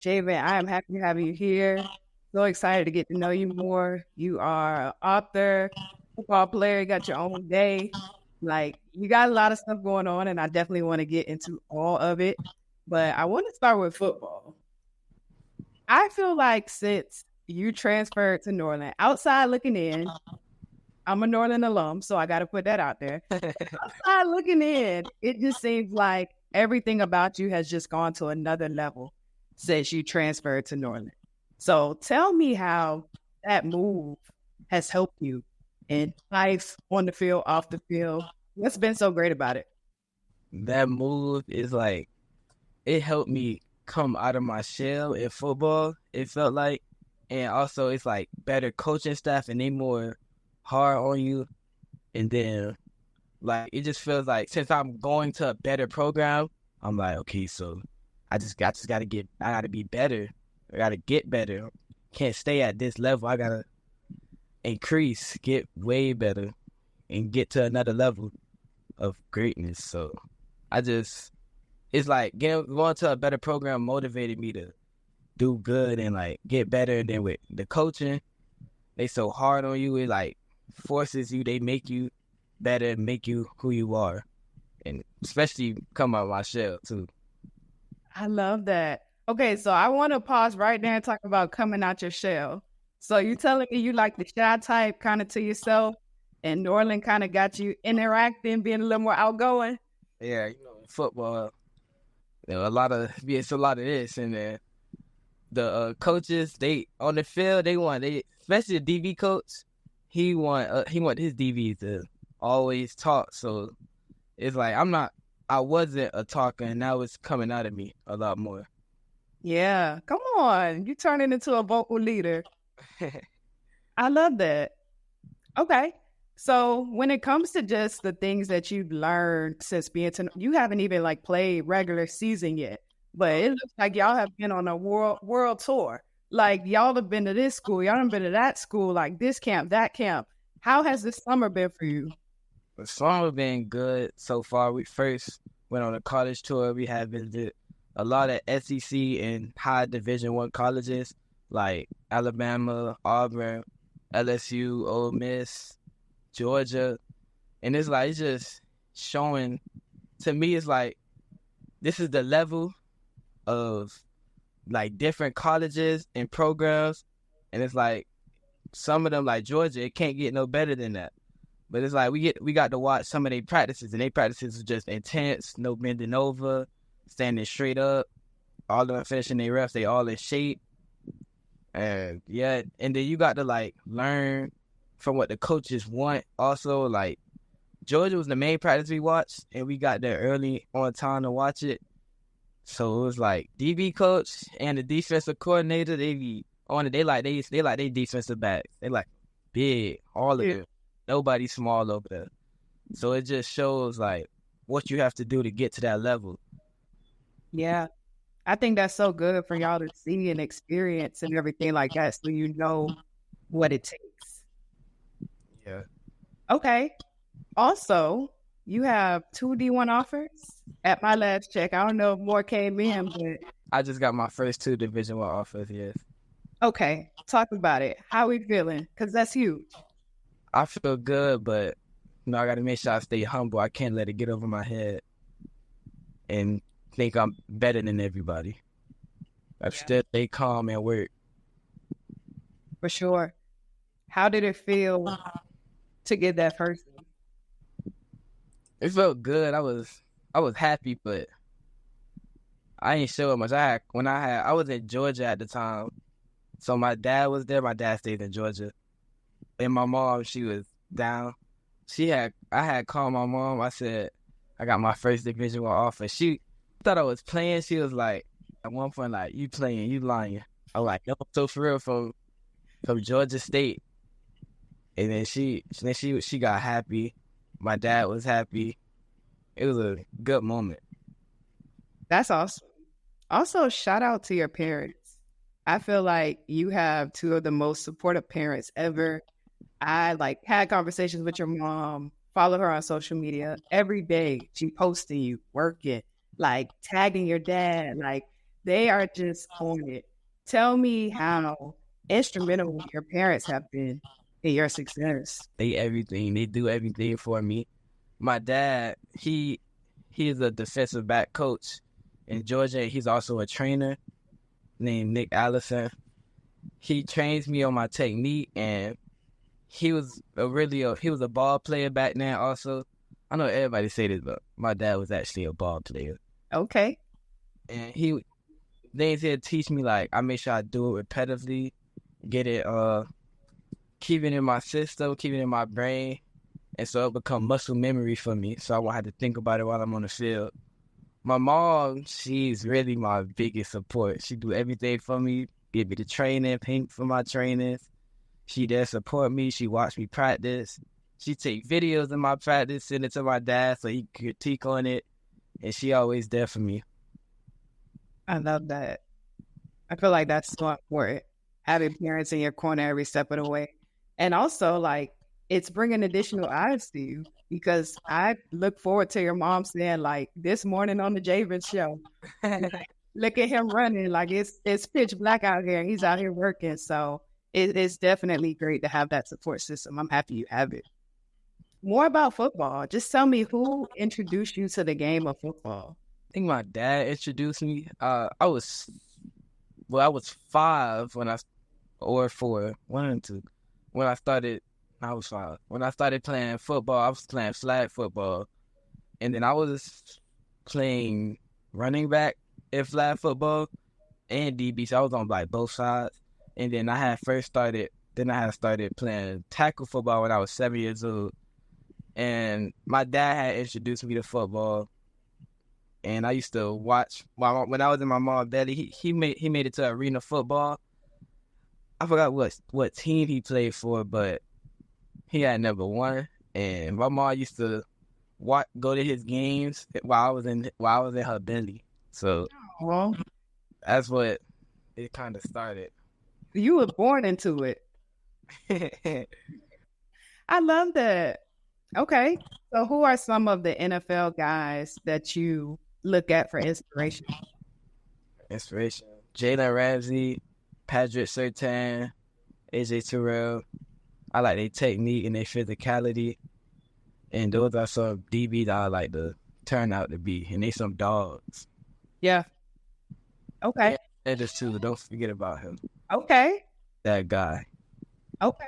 Javan, I am happy to have you here. So excited to get to know you more. You are an author, football player, you got your own day. Like, you got a lot of stuff going on, and I definitely want to get into all of it. But I want to start with football. I feel like since you transferred to Norland, outside looking in, I'm a Norland alum, so I got to put that out there. Outside looking in, it just seems like everything about you has just gone to another level since you transferred to Norland. So tell me how that move has helped you in life, on the field, off the field. What's been so great about it? That move is like it helped me come out of my shell in football. It felt like, and also it's like better coaching staff and they more hard on you. And then like it just feels like since I'm going to a better program, I'm like, okay, so I just gotta be better. I gotta get better. Can't stay at this level. I gotta increase, get way better, and get to another level of greatness. So I just it's like going to a better program motivated me to do good and like get better. And then with the coaching, they so hard on you, it like forces you, they make you better, make you who you are. And especially come out of my shell too. I love that. Okay, so I want to pause right there and talk about coming out your shell. So you telling me you like the shy type kind of to yourself, and Norland kind of got you interacting, being a little more outgoing? Yeah, in football, it's a lot of this, and then the coaches, they on the field, they especially the DB coach, he want his DBs to always talk. So it's like I wasn't a talker, and now it's coming out of me a lot more. Yeah, come on. You turning into a vocal leader. I love that. Okay. So when it comes to just the things that you've learned since being to, you haven't even like played regular season yet, but it looks like y'all have been on a world tour. Like y'all have been to this school, y'all have been to that school, like this camp, that camp. How has this summer been for you? The summer been good so far. We first went on a college tour. We have visited a lot of SEC and high Division I colleges like Alabama, Auburn, LSU, Ole Miss, Georgia, and it's just showing to me. It's like this is the level of like different colleges and programs, and it's like some of them like Georgia, it can't get no better than that. But it's like we got to watch some of their practices, and their practices are just intense, no bending over, standing straight up, all of them finishing their reps, they all in shape. And yeah, and then you got to like learn from what the coaches want. Also, like Georgia was the main practice we watched, and we got there early on time to watch it. So it was like DB coach and the defensive coordinator. They be on it. They like they defensive backs. They like big, all of them. Nobody small over there. So it just shows like what you have to do to get to that level. Yeah. I think that's so good for y'all to see and experience and everything like that so you know what it takes. Yeah. Okay. Also, you have two D1 offers at my last check. I don't know if more came in, but I just got my first 2 Division I offers, yes. okay. Talk about it. How we feeling? Because that's huge. I feel good, but I got to make sure I stay humble. I can't let it get over my head and think I'm better than everybody. I still stay calm and work. For sure. How did it feel to get that first one? It felt good. I was happy, but I ain't sure much. I was in Georgia at the time, so my dad was there. My dad stayed in Georgia, and my mom, she was down. I had called my mom. I said I got my first Division I offer. She thought I was playing. She was like, at one point, like, you playing, you lying. I was like, no, so for real, from Georgia State. And then she got happy. My dad was happy. It was a good moment. That's awesome. Also, shout out to your parents. I feel like you have two of the most supportive parents ever. I like had conversations with your mom, follow her on social media every day. She posting you, working, like tagging your dad, like They are just on it. Tell me how instrumental your parents have been in your success. They everything. They do everything for me. My dad, he is a defensive back coach in Georgia. He's also a trainer named Nick Allison. He trains me on my technique, and he was he was a ball player back then. Also, I know everybody say this, but my dad was actually a ball player, Okay. and things he'd teach me, like I make sure I do it repetitively, get it keep it in my system, keep it in my brain, and so it become muscle memory for me. So I won't have to think about it while I'm on the field. My mom, she's really my biggest support. She do everything for me, give me the training, pay for my trainings. She there support me. She watch me practice. She take videos of my practice, send it to my dad so he can critique on it, and she always there for me. I love that. I feel like that's so important. Having parents in your corner every step of the way. And also, like, it's bringing additional eyes to you because I look forward to your mom saying, like, this morning on the Javan show, look at him running. Like, it's pitch black out here. He's out here working. So it's definitely great to have that support system. I'm happy you have it. More about football. Just tell me who introduced you to the game of football. I think my dad introduced me. I was 5 when or 4, 1 and 2, when I started. I was 5 when I started playing football. I was playing flag football, and then I was playing running back in flag football and DB. So I was on like both sides. And then I had started playing tackle football when I was 7 years old. And my dad had introduced me to football. And I used to watch when I was in my mom's belly. He made it to arena football. I forgot what team he played for, but he had never won. And my mom used to go to his games while I was in her belly. So Well, that's what it kind of started. you were born into it. I love that. Okay. So who are some of the NFL guys that you look at for inspiration? Inspiration: Jalen Ramsey, Patrick Surtain, AJ Terrell. I like their technique and their physicality, and those are some DBs that I like to turn out to be, and they some dogs. Yeah. Okay. And just too, don't forget about him. Okay. That guy. Okay.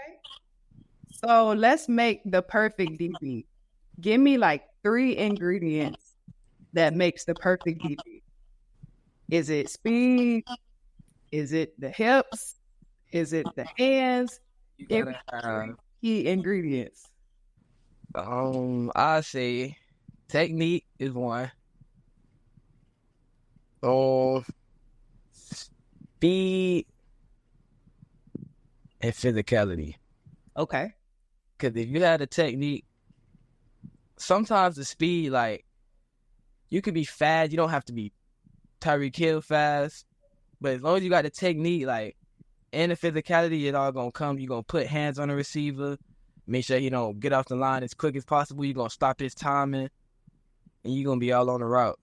So let's make the perfect DB. Give me like 3 ingredients that makes the perfect DB. Is it speed? Is it the hips? Is it the hands? You Give gotta me have. 3 key ingredients. I say technique is one. Speed and physicality. Okay. Because if you have the technique, sometimes the speed, like, you could be fast. You don't have to be Tyreek Hill fast. But as long as you got the technique, like, and the physicality, it all going to come. You're going to put hands on the receiver. Make sure he don't get off the line as quick as possible. You're going to stop his timing. And you're going to be all on the route.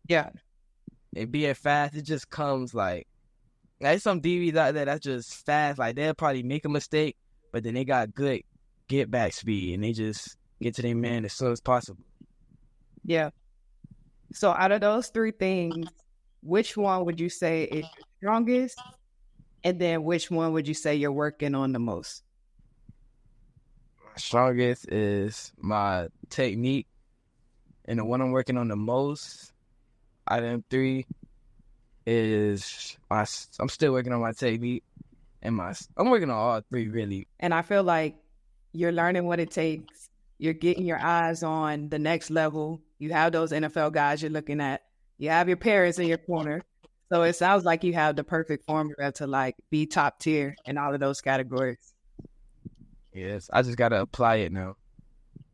Yeah. And being fast, it just comes like there's some DBs out there that's just fast. Like, they'll probably make a mistake, but then they got good get back speed, and they just get to their man as soon as possible. Yeah. So out of those 3 things, which one would you say is your strongest? And then which one would you say you're working on the most? My strongest is my technique, and the one I'm working on the most out of them 3 is I'm still working on my technique, and I'm working on all 3 really. And I feel like you're learning what it takes. You're getting your eyes on the next level. You have those NFL guys you're looking at. You have your parents in your corner. So it sounds like you have the perfect formula to like be top tier in all of those categories. Yes, I just gotta apply it now.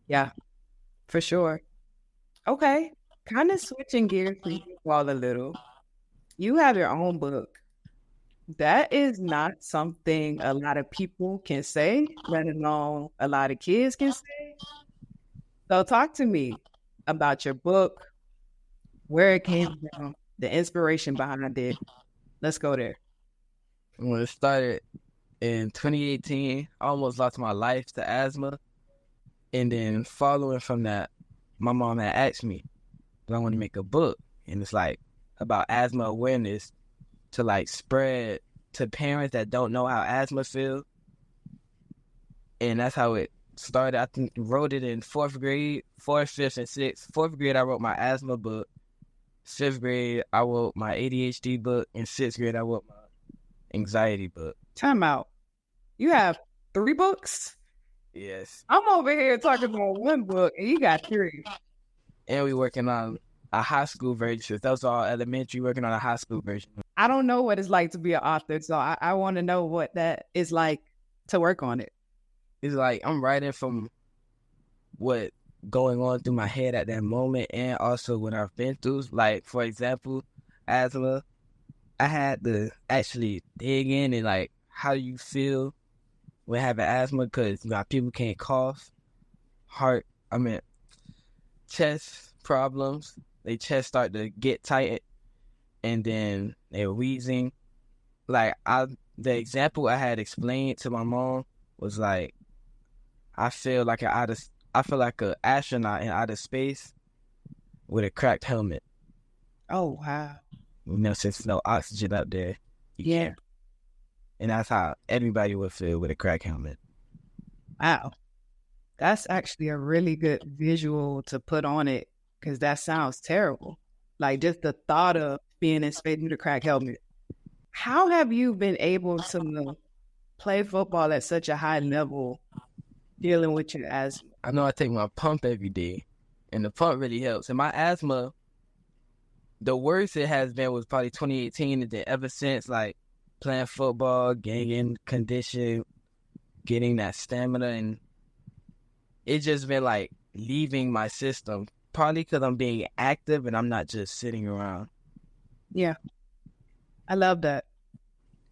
Yeah, for sure. Okay. Kind of switching gears for football a little. You have your own book. That is not something a lot of people can say, let alone a lot of kids can say. So talk to me about your book, where it came from, the inspiration behind it. Let's go there. When it started in 2018, I almost lost my life to asthma. And then following from that, my mom had asked me, do I want to make a book? And it's like about asthma awareness to like spread to parents that don't know how asthma feels. And that's how it started. I think wrote it in 4th grade, 4th, 5th, and 6th. 4th grade, I wrote my asthma book. 5th grade, I wrote my ADHD book. In 6th grade, I wrote my anxiety book. Time out. You have 3 books? Yes. I'm over here talking about 1 book, and you got 3. And we working on a high school version. That was all elementary, working on a high school version. I don't know what it's like to be an author, so I want to know what that is like to work on it. It's like I'm writing from what going on through my head at that moment, and also what I've been through. Like, for example, asthma. I had to actually dig in and like, how do you feel when having asthma? Because people can't cough, chest problems. Their chest start to get tight, and then they're wheezing. Like the example I had explained to my mom was like, I feel like an astronaut in outer space with a cracked helmet. Oh wow! Since no oxygen up there, yeah. Can't. And that's how everybody would feel with a cracked helmet. Wow, that's actually a really good visual to put on it, because that sounds terrible. Like just the thought of being in space with a cracked helmet. How have you been able to play football at such a high level, dealing with your asthma? I know I take my pump every day, and the pump really helps. And my asthma, the worst it has been was probably 2018, and then ever since, like, playing football, getting in condition, getting that stamina, and it's just been, like, leaving my system, probably because I'm being active and I'm not just sitting around. Yeah. I love that.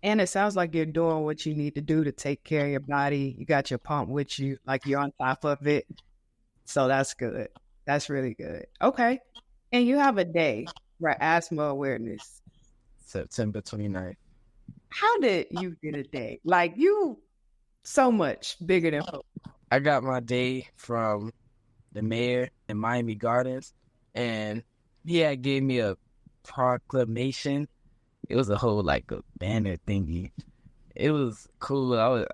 And it sounds like you're doing what you need to do to take care of your body. You got your pump with you, like you're on top of it. So that's good. That's really good. Okay. And you have a day for asthma awareness. September 29th. How did you get a day? Like, you so much bigger than football. I got my day from the mayor in Miami Gardens, and he had gave me a proclamation. It was a whole like a banner thingy. It was cool. I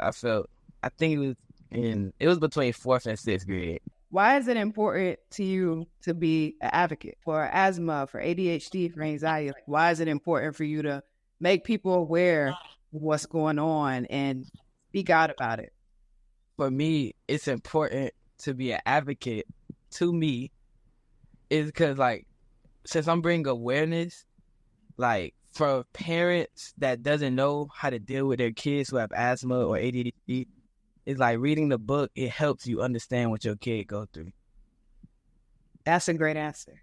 think it was between 4th and 6th grade. Why is it important to you to be an advocate for asthma, for ADHD, for anxiety? Like, why is it important for you to make people aware of what's going on and speak out about it? For me, it's important to be an advocate. To me, is because, like, since I'm bringing awareness, like, for parents that doesn't know how to deal with their kids who have asthma or ADHD, it's like reading the book, it helps you understand what your kid go through. That's a great answer.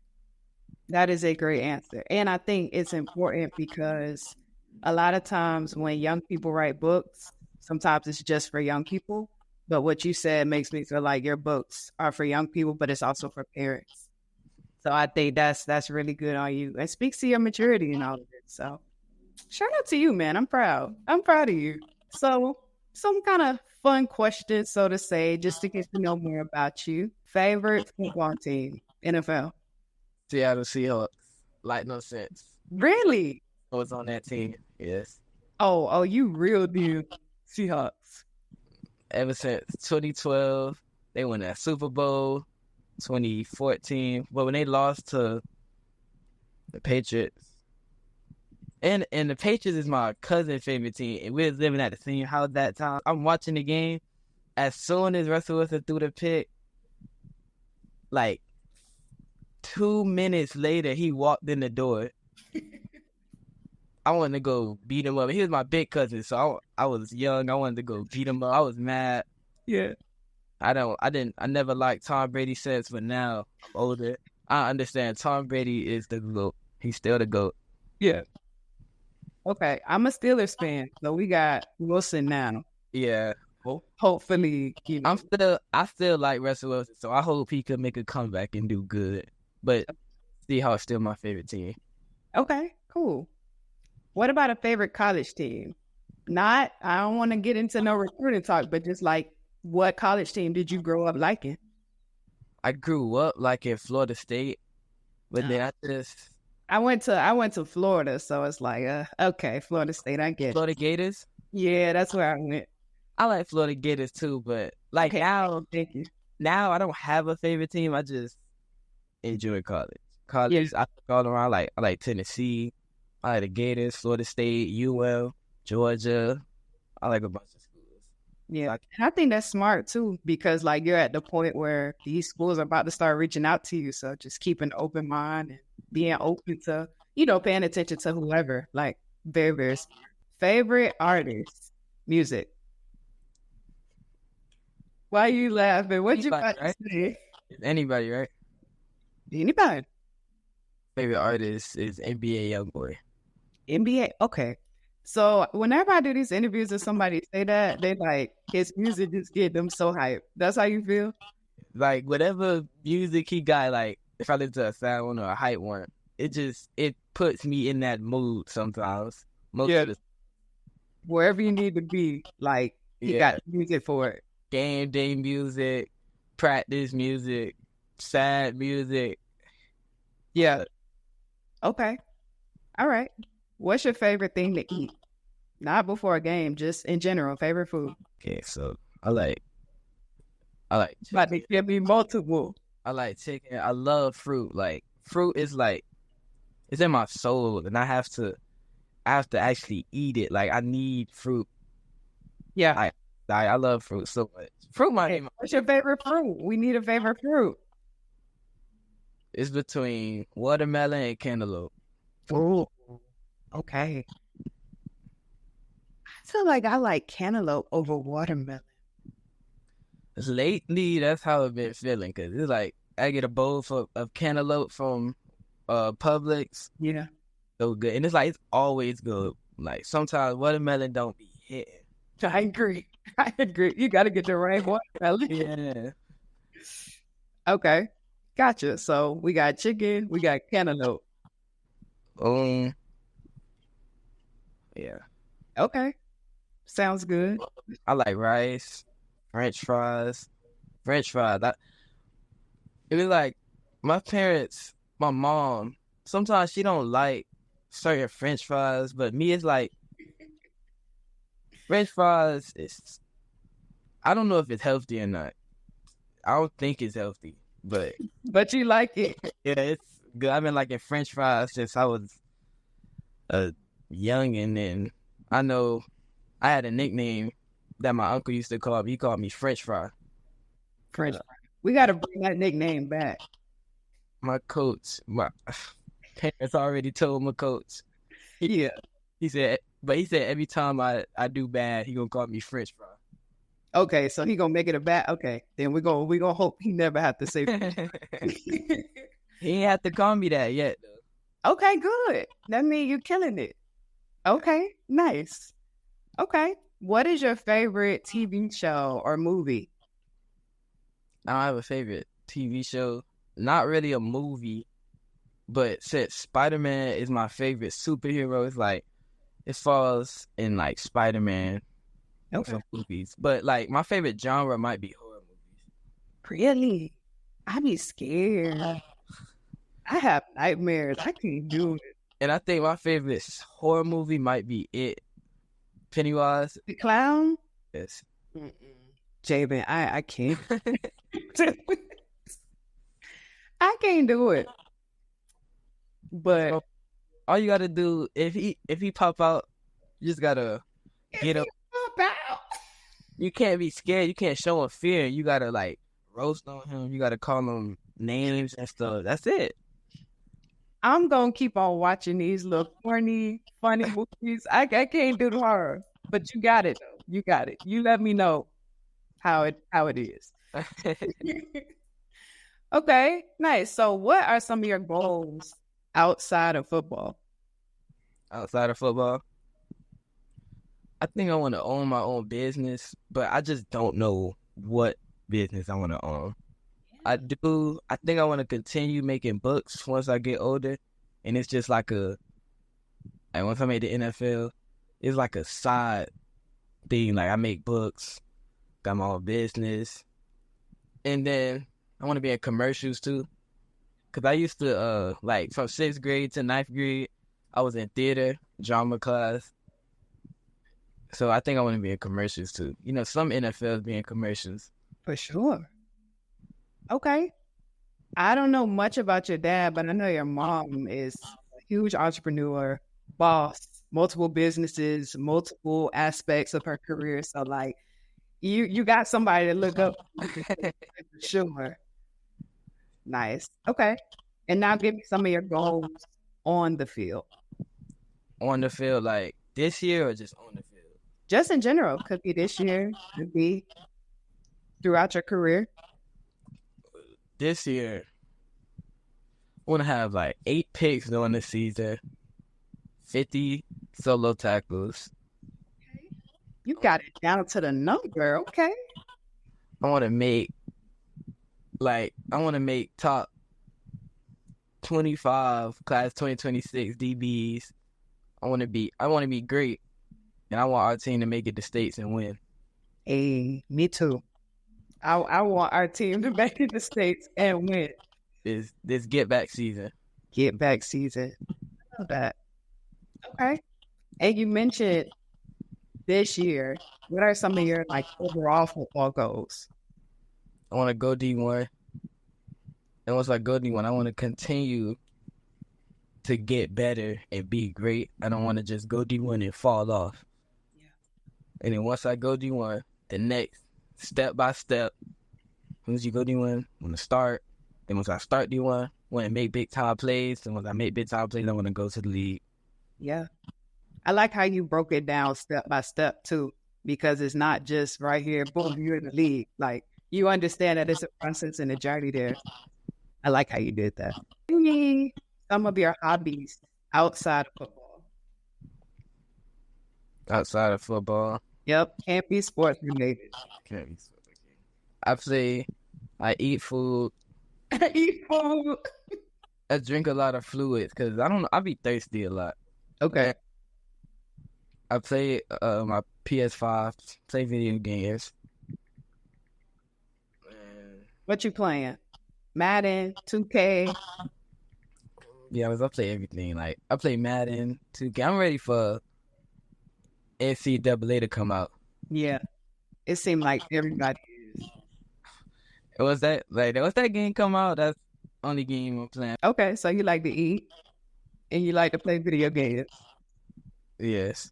That is a great answer. And I think it's important because a lot of times when young people write books, sometimes it's just for young people. But what you said makes me feel like your books are for young people, but it's also for parents. So I think that's really good on you. It speaks to your maturity and all of it. So shout out to you, man. I'm proud. I'm proud of you. So some kind of fun question, so to say, just to get to know more about you. Favorite football team, NFL? Seattle Seahawks. Like, no sense. Really? I was on that team, yes. Oh, you real deal Seahawks. Ever since 2012, they won that Super Bowl. 2014, but when they lost to the Patriots, and the Patriots is my cousin's favorite team, and we was living at the same house that time. I'm watching the game. As soon as Russell Wilson threw the pick, like 2 minutes later, he walked in the door. I wanted to go beat him up. He was my big cousin, so I was young. I wanted to go beat him up. I was mad. Yeah. I never liked Tom Brady since, but now I'm older. I understand Tom Brady is the GOAT. He's still the GOAT. Yeah. Okay. I'm a Steelers fan, so we got Wilson now. Yeah. Hopefully, I still like Russell Wilson, so I hope he could make a comeback and do good. But Seahawks still my favorite team. Okay, cool. What about a favorite college team? Not, I don't want to get into no recruiting talk, but just like, what college team did you grow up liking? I grew up like in Florida State, but then I just I went to Florida, so it's like, okay, Florida State, I get it. Florida Gators. Yeah, that's where I went. I like Florida Gators too, but like Okay, thank you. now I don't have a favorite team. I just enjoy college. Yeah, College, I look all around. I like Tennessee. I like the Gators, Florida State, UL, Georgia. I like a bunch of schools. yeah, Like, and I think that's smart too because like you're at the point where these schools are about to start reaching out to you, so just keep an open mind and being open to paying attention to whoever. Like very very smart. Favorite artist, music. Why you laughing? What you anybody, about to right? say? Anybody, right? Anybody? Favorite artist is NBA YoungBoy. NBA? Okay. So whenever I do these interviews and somebody say that, they like his music just get them so hyped. That's how you feel? Like whatever music he got, like if I listen to a sad one or a hype one, it puts me in that mood sometimes. Most Yeah. of the Wherever you need to be, like he yeah, got music for it. game day music, practice music, sad music. Yeah. Okay. All right. What's your favorite thing to eat? Not before a game, just in general, favorite food. Okay, so I like About to chicken. give me multiple. I like chicken. I love fruit. Like fruit is like it's in my soul, and I have to actually eat it. Like I need fruit. Yeah. I love fruit so much. Fruit might Hey, be what's your favorite fruit? We need a favorite fruit. it's between watermelon and cantaloupe. Ooh. Okay. I feel like I like cantaloupe over watermelon. 'Cause lately, that's how I've been feeling. Cause it's like I get a bowl of cantaloupe from Publix, Yeah. so good, and it's like it's always good. Like sometimes watermelon don't be hitting. I agree. I agree. You got to get the right watermelon. Yeah. Okay. Gotcha. So we got chicken, we got cantaloupe. Um. Yeah. Okay. Sounds good. I like rice, French fries, French fries. It was like my parents, my mom. Sometimes she don't like certain French fries, but me, it's like French fries is. I don't know if it's healthy or not. I don't think it's healthy, but But you like it. yeah, it's good. I've been liking French fries since I was a youngin', and I know I had a nickname that my uncle used to call me. He called me French fry. French fry. We got to bring that nickname back. My coach, my parents already told my coach. Yeah. He said every time I do bad, he gonna call me French fry. Okay, so he gonna make it a bat. Okay, then we gonna hope he never have to say. He ain't have to call me that yet though. Okay, good. That means you're killing it. Okay, nice. Okay, what is your favorite TV show or movie? I don't have a favorite TV show. Not really a movie, but since Spider-Man is my favorite superhero, it's like it falls in like Spider-Man Okay, movies. But like my favorite genre might be horror movies. really? I be scared. I have nightmares. I can't do it. And I think my favorite horror movie might be It. Pennywise. The clown? Yes. Javan, I can't. I can't do it. But So, all you gotta do if he pop out, you just gotta get him. You can't be scared. You can't show him fear. You gotta like roast on him. You gotta call him names and stuff. That's it. I'm gonna keep on watching these little corny, funny movies. I can't do the horror, but you got it though. You got it. You let me know how it is. Okay, nice. So, what are some of your goals outside of football? Outside of football, I think I want to own my own business, but I just don't know what business I want to own. I do. I think I want to continue making books once I get older, and it's just like And once I made the NFL, it's like a side thing. Like I make books, got my own business, and then I want to be in commercials too. Cause I used to like from 6th grade to 9th grade, I was in theater, drama class. So I think I want to be in commercials too. You know, some NFLs be in commercials. For sure. Okay. I don't know much about your dad, but I know your mom is a huge entrepreneur, boss, multiple businesses, multiple aspects of her career. So like you got somebody to look up to for sure. Nice. Okay. And now give me some of your goals on the field. On the field, like this year or just on the field? Just in general. Could be this year, could be throughout your career. This year, I want to have like 8 picks during the season, 50 solo tackles. You got it down to the number. Okay. I want to make top 25 class 2026 DBs. I want to be great, and I want our team to make it to states and win. Hey, me too. I want our team to make it to states and win. This get back season. Get back season. I love that. Okay. And you mentioned this year. What are some of your like overall football goals? I want to go D1. And once I go D1, I want to continue to get better and be great. I don't want to just go D1 and fall off. Yeah. And then once I go D1, the next step by step, once you go D1, I want to start. Then once I start D1, I want to make big time plays. And once I make big time plays, I want to go to the league. Yeah. I like how you broke it down step by step too, because it's not just right here, boom, you're in the league. Like you understand that it's a process and a journey there. I like how you did that. Give me some of your hobbies outside of football. Outside of football. Yep. Can't be sports related. I eat food. Eat food. I drink a lot of fluids because I be thirsty a lot. Okay. I play my PS5, play video games. What you playing? Madden, 2K. Yeah, I play everything. Like I play Madden, 2K. I'm ready for NCAA to come out. Yeah. It seemed like everybody is. Once that game come out, that's the only game I'm playing. Okay, so you like to eat and you like to play video games. Yes.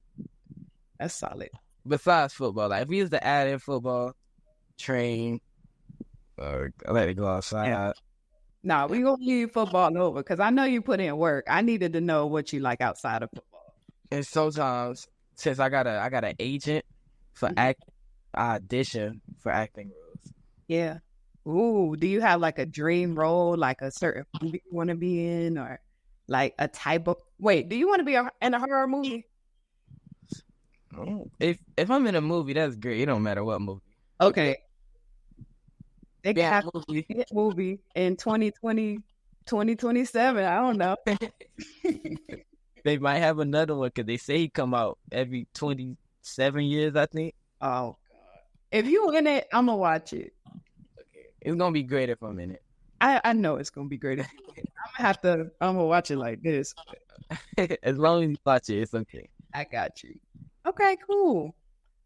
That's solid. Besides football, like if we used to add in football, train, or I like to go outside. Yeah. No, we gonna leave football over because I know you put in work. I needed to know what you like outside of football. And sometimes, since I got an agent for act, I audition for acting roles. Yeah. Ooh, do you have like a dream role, like a certain movie you want to be in, or like a type of? Wait, do you want to be in a horror movie? If I'm in a movie, that's great. It don't matter what movie. Okay. They can have a movie. A movie in 2020, 2027. I don't know. They might have another one because they say he come out every 27 years, I think. Oh, God. If you in it, I'm going to watch it. Okay. It's going to be great if I'm in it. I know it's going to be great. I'm going to watch it like this. As long as you watch it, it's okay. I got you. Okay, cool.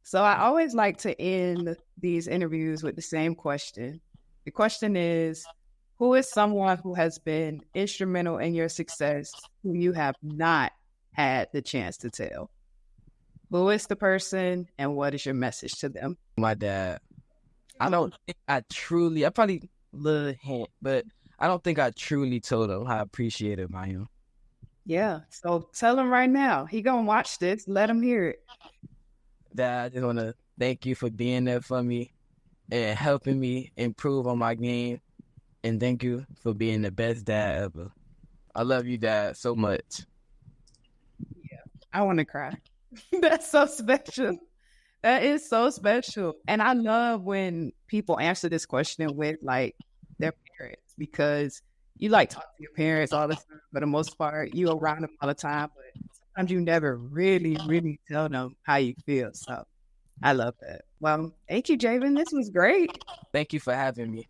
So I always like to end these interviews with the same question. The question is, who is someone who has been instrumental in your success who you have not had the chance to tell? Who is the person and what is your message to them? My dad. I probably little hint, but I don't think I truly told him how appreciative I am. Yeah, so tell him right now. He gonna watch this. Let him hear it. Dad, I just want to thank you for being there for me and helping me improve on my game. And thank you for being the best dad ever. I love you, Dad, so much. Yeah, I want to cry. That's so special. That is so special. And I love when people answer this question with like their parents, because you like talk to your parents all the time. For the most part, you around them all the time, but sometimes you never really, really tell them how you feel. So I love that. Well, thank you, Javen. This was great. Thank you for having me.